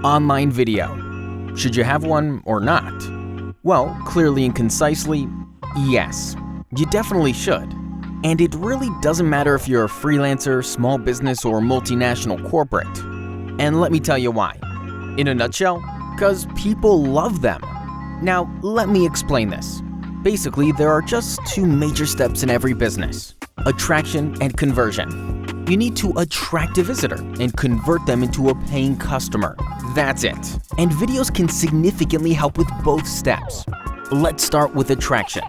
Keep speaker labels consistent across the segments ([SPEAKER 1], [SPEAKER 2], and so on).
[SPEAKER 1] online video. Should you have one or not? Well, clearly and concisely, yes, you definitely should. And it really doesn't matter if you're a freelancer, small business, or multinational corporate. And let me tell you why. In a nutshell, because people love them. Now, let me explain this. Basically, there are just two major steps in every business: attraction and conversion. You need to attract a visitor and convert them into a paying customer. That's it. And videos can significantly help with both steps. Let's start with attraction.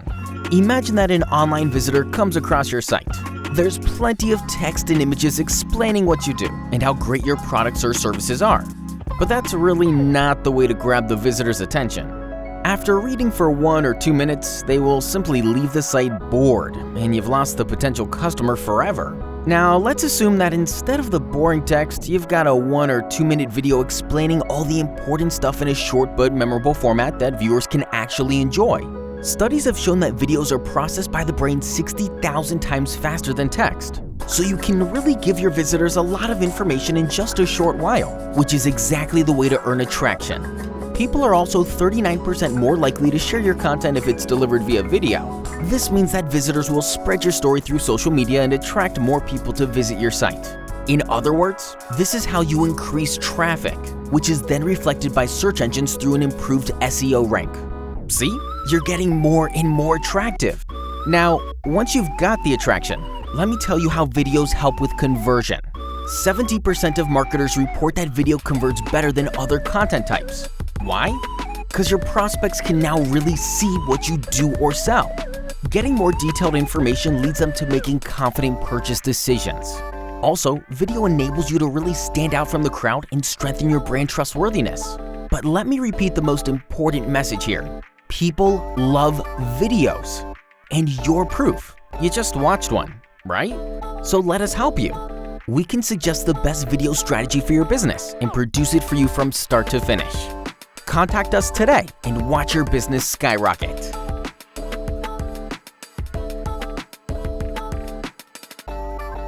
[SPEAKER 1] Imagine that an online visitor comes across your site. There's plenty of text and images explaining what you do and how great your products or services are. But that's really not the way to grab the visitor's attention. After reading for 1 or 2 minutes, they will simply leave the site bored, and you've lost the potential customer forever. Now, let's assume that instead of the boring text, you've got a 1 or 2 minute video explaining all the important stuff in a short but memorable format that viewers can actually enjoy. Studies have shown that videos are processed by the brain 60,000 times faster than text. So you can really give your visitors a lot of information in just a short while, which is exactly the way to earn attraction. People are also 39% more likely to share your content if it's delivered via video. This means that visitors will spread your story through social media and attract more people to visit your site. In other words, this is how you increase traffic, which is then reflected by search engines through an improved SEO rank. See? You're getting more and more attractive. Now, once you've got the attraction, let me tell you how videos help with conversion. 70% of marketers report that video converts better than other content types. Why? Because your prospects can now really see what you do or sell. Getting more detailed information leads them to making confident purchase decisions. Also, video enables you to really stand out from the crowd and strengthen your brand trustworthiness. But let me repeat the most important message here. People love videos. And you're proof. You just watched one, right? So let us help you. We can suggest the best video strategy for your business and produce it for you from start to finish. Contact us today and watch your business skyrocket.